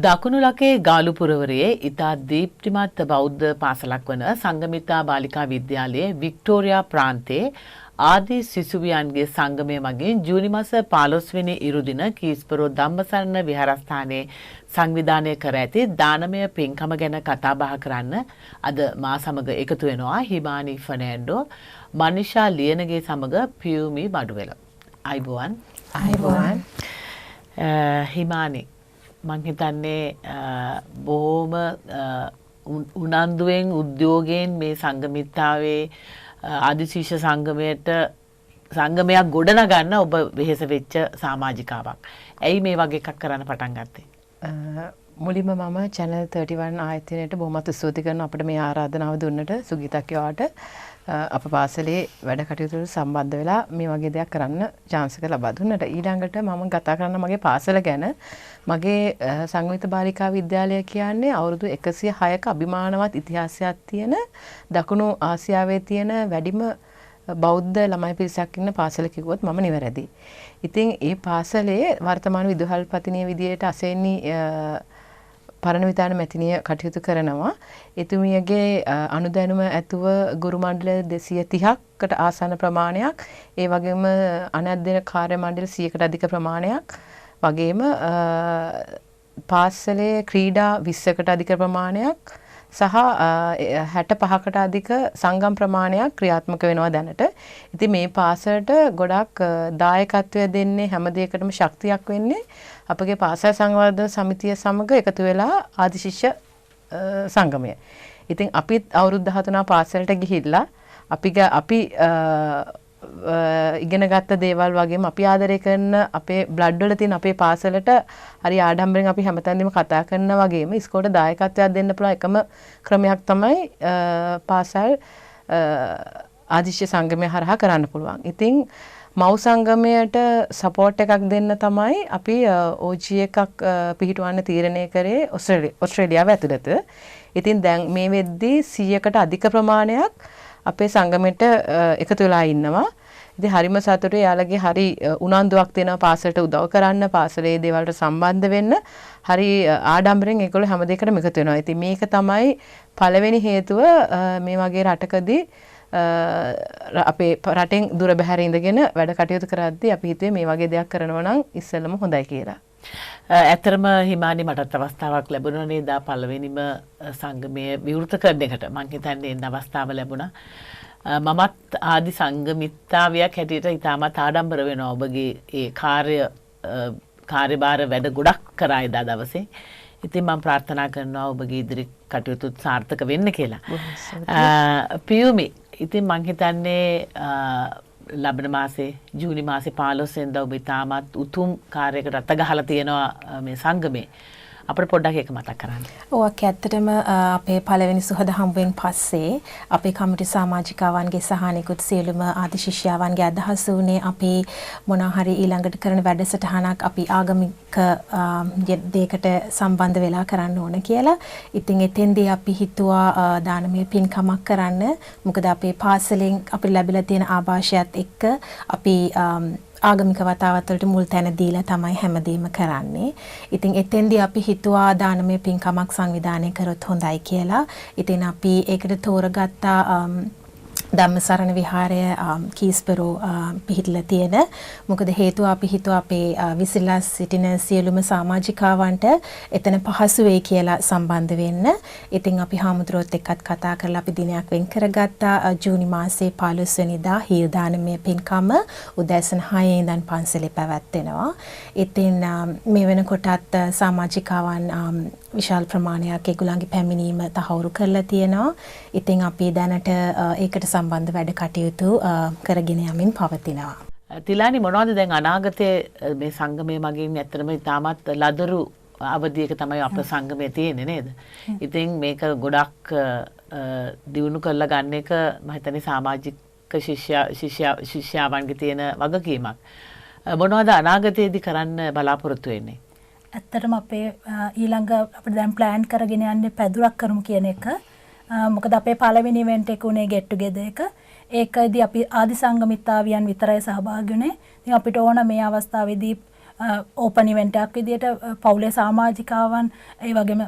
දකුණු ලකේ ගාලුපුරවරයේ ඉතා දීප්තිමත් බෞද්ධ පාසලක් වන සංගමිතා බාලිකා විද්‍යාලයේ වික්ටෝරියා ප්‍රාන්තයේ ආදී සිසුවියන්ගේ සංගමය මගින් ජූනි මාස 15 වෙනි ඉරුදින කීස්පරෝ ධම්මසරණ විහාරස්ථානයේ සංවිධානය කර ඇති දානමය පින්කම ගැන කතා බහ කරන්න අද මා සමග එකතු වෙනවා හිමානි ෆර්නෑන්ඩෝ, මනිෂා ලියනගේ සමග පියුමි බඩුවෙල. අයිබෝවන්. හිමානි, මං හිතන්නේ බොහොම උනන්දුවෙන් උද්‍යෝගයෙන් මේ සංගමිත්තාවේ ආදිශීෂ සංගමයක් ගොඩනගන්න ඔබ වෙහෙස වෙච්ච සමාජිකාවක්. ඇයි මේ වගේ එකක් කරන්න පටන් ගත්තේ? මුලින්ම මම channel 31 ආයතනයට බොහොමත් ස්තුති කරනවා අපිට මේ ආරාධනාව දුන්නට. සුගීතක්කවාට අප පාසලේ වැඩ කටයුතු වලට සම්බන්ධ වෙලා මේ වගේ දෙයක් කරන්න chance එක ලබා දුන්නට. ඊළඟට මම කතා කරන්න මගේ පාසල ගැන. මගේ සංගමිත බාලිකා විද්‍යාලය කියන්නේ අවුරුදු 106ක අභිමානවත් ඉතිහාසයක් තියෙන දකුණු ආසියාවේ තියෙන වැඩිම බෞද්ධ ළමයි පිරිසක් ඉන්න පාසල කිව්වොත් මම නිවැරදි. ඉතින් ඒ පාසලේ වර්තමාන විදුහල්පතිනිය විදියට අසෙන්නි පරණ විතාන මැතිනිය කටයුතු කරනවා. එතුමියගේ අනුදැනුම ඇතුව ගුරු මණ්ඩල 230කට ආසන්න ප්‍රමාණයක්, ඒ වගේම අනධ්‍යයන කාර්ය මණ්ඩල 100කට අධික ප්‍රමාණයක්, වගේම පාසලේ ක්‍රීඩා 20කට අධික ප්‍රමාණයක් සහ 65කට අධික සංගම් ප්‍රමාණයක් ක්‍රියාත්මක වෙනවා දැනට. ඉතින් මේ පාසලට ගොඩක් දායකත්වය දෙන්නේ හැම දෙයකටම ශක්තියක් වෙන්නේ අපගේ පාසල් සංවර්ධන සමිතිය සමග එකතු වෙලා ආදිශිෂ්‍ය සංගමය. ඉතින් අපිත් අවුරුදු 13 පාසලට ගිහිල්ලා අපි ඉගෙන ගත්ත දේවල් වගේම අපි ආදරය කරන අපේ බ්ලඩ් වල තියෙන අපේ පාසලට හරි ආඩම්බරෙන් අපි හැමතැනදීම කතා කරන වගේම ඉස්කෝලේ දායකත්වයක් දෙන්න පුළුවන් එකම ක්‍රමයක් තමයි පාසල් ආදිශිෂ්‍ය සංගමය හරහා කරන්න පුළුවන්. ඉතින් මව් සංගමයට සපෝට් එකක් දෙන්න තමයි අපි OG එකක් පිහිටවන්න තීරණය කරේ ඕස්ට්‍රේලියාව ඇතුළත. ඉතින් දැන් මේ වෙද්දී 100කට අධික ප්‍රමාණයක් අපේ සංගමයට එකතු වෙලා ඉන්නවා. ඉතින් හරිම සතුටුයි. යාළගේ හරි උනන්දුවක් තියෙනවා පාසලට උදව් කරන්න, පාසලේ දේවල්ට සම්බන්ධ වෙන්න. හරි ආඩම්බරෙන් ඒගොල්ලෝ හැම දෙයකටම එකතු වෙනවා. ඉතින් මේක තමයි පළවෙනි හේතුව මේ වගේ රටකදී අපේ රටෙන් දුර බැහැර ඉඳගෙන වැඩ කටයුතු කරද්දී අපි හිතුවේ මේ වගේ දෙයක් කරනවා නම් ඉස්සෙල්ලම හොඳයි කියලා. ඇත්තරම හිමානි මටත් අවස්ථාවක් ලැබුණා නේද පළවෙනිම සංගමය විවෘත කරන එකට. මං හිතන්නේ එන්න අවස්ථාව ලැබුණා. මමත් ආදි සංගමිත්තාවියක් හැටියට ඉතාමත් ආඩම්බර වෙනවා ඔබගේ ඒ කාර්යභාර වැඩ ගොඩක් කරා එදා දවසේ. ඉතින් මම ප්‍රාර්ථනා කරනවා ඔබගේ ඉදිරි කටයුතු සාර්ථක වෙන්න කියලා. පියුමි, ඉතින් මං හිතන්නේ ලබන මාසේ ජූනි මාසේ 15 වෙනිදා ඔබ ඉතාමත් උතුම් කාර්යයකට අත ගහලා තියෙනවා මේ සංගමේ. අපිට පොඩ්ඩක් ඒක මතක් කරන්න. ඔව්, ඇත්තටම අපේ පළවෙනි සුහද හම්බුවෙන් පස්සේ අපේ කමිටු සමාජිකාවන්ගේ සහ නිකුත් සියලුම ආදිශිෂ්‍යාවන්ගේ අදහස උනේ අපි මොනවා හරි ඊළඟට කරන වැඩසටහනක් අපි ආගමික දෙයකට සම්බන්ධ වෙලා කරන්න ඕන කියලා. ඉතින් එතෙන්දී අපි හිතුවා දානමය පින්කමක් කරන්න. මොකද අපේ පාසලෙන් අපිට ලැබිලා තියෙන ආభాෂයත් එක්ක අපි ආගමික වතාවත් වලට මුල් තැන දීලා තමයි හැමදේම කරන්නේ. ඉතින් එතෙන්දී අපි හිතුවා දානමය පින්කමක් සංවිධානය කරොත් හොඳයි කියලා. ඉතින් අපි ඒකට තෝරගත්තා ධම්මසරණ විහාරය කීස්පරෝ පිහිටලා තියෙන. මොකද හේතුව අපි හිතුවා අපේ විසිරලා සිටින සියලුම සමාජිකාවන්ට එතන පහසු වෙයි කියලා සම්බන්ධ වෙන්න. ඉතින් අපි හාමුදුරුවොත් එක්කත් කතා කරලා අපි දිනයක් වෙන් කරගත්තා. ජූනි මාසේ 15 වෙනිදා හීල් දානමය පින්කම උදෑසන 6 ඉඳන් පන්සලේ පැවැත්වෙනවා. ඉතින් මේ වෙනකොටත් සමාජිකාවන් විශාල ප්‍රමාණයක් ඒගොල්ලන්ගේ පැමිණීම තහවුරු කරලා තියෙනවා. ඉතින් අපි දැනට ඒකට සම්බන්ධ වැඩ කටයුතු කරගෙන යමින් පවතිනවා. තිලානි, මොනවද දැන් අනාගතයේ මේ සංගමය මගින් ඇත්තටම ඉතාමත් ලදරු අවධියක තමයි අපේ සංගමය තියෙන්නේ නේද? ඉතින් මේක ගොඩක් දියුණු කරලා ගන්න එක මම හිතන්නේ සමාජික ශිෂ්‍යාවන්ගේ තියෙන වගකීමක්. මොනවද අනාගතයේදී කරන්න බලාපොරොත්තු වෙන්නේ? ඇත්තටම අපේ ඊළඟ අපිට දැන් ප්ලෑන් කරගෙන යන්නේ පැදුරක් කරමු කියන එක. මොකද අපේ පළවෙනි ඉවෙන්ට් එක උනේ get together එක. ඒකදී අපි ආදි සංගමිත්තාවියන් විතරයි සහභාගී වුණේ. ඉතින් අපිට ඕන මේ අවස්ථාවේදී ඕපන් ඉවෙන්ට් එකක් විදියට පවුලේ සමාජිකාවන් ඒ වගේම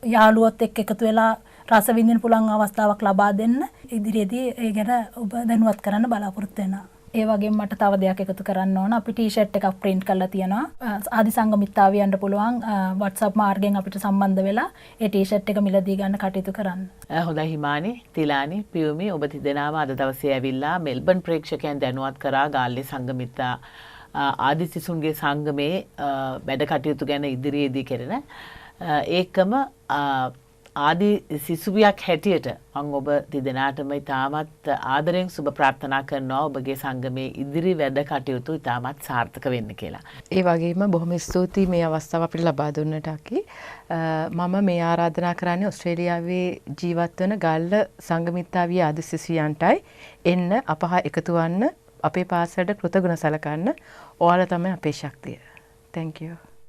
යාළුවොත් එක්ක එකතු වෙලා රස විඳින්න පුළුවන් අවස්ථාවක් ලබා දෙන්න ඉදිරියේදී ඒ ගැන ඔබ දැනුවත් කරන්න බලාපොරොත්තු වෙනවා. ඒ වගේම මට තව දෙයක් එකතු කරන්න ඕන. අපි ටී-ෂර්ට් එකක් print කරලා තියෙනවා. ආදි සංගමිත්තාවියන්ට පුළුවන් WhatsApp මාර්ගයෙන් අපිට සම්බන්ධ වෙලා ඒ ටී-ෂර්ට් එක මිලදී ගන්න කටයුතු කරන්න. හොඳයි හිමානි, තිලානි, පියුමි ඔබ දෙදෙනාම අද දවසේ ඇවිල්ලා මෙල්බන් ප්‍රේක්ෂකයන් දැනුවත් කරා ගාල්ලේ සංගමිත්තා ආදි සිසුන්ගේ සංගමේ වැඩ කටයුතු ගැන ඉදිරියේදී කෙරෙන ඒකම ආදි සිසුවියක් හැටියට මම ඔබ දෙදෙනාටම ඉතාමත් ආදරයෙන් සුබ ප්‍රාර්ථනා කරනවා ඔබගේ සංගමේ ඉදිරි වැඩ කටයුතු ඉතාමත් සාර්ථක වෙන්න කියලා. ඒ වගේම බොහොම ස්තුතියි මේ අවස්ථාව අපිට ලබා දුන්නට අකි. මම මේ ආරාධනා කරන්නේ ඕස්ට්‍රේලියාවේ ජීවත් වන ගල්ල සංගමිත්තාවිය ආදි සිසුයන්ටයි එන්න අපහ එකතු වන්න අපේ පාසලට කෘතගුණ සලකන්න. ඔයාලා තමයි අපේ ශක්තිය. Thank you.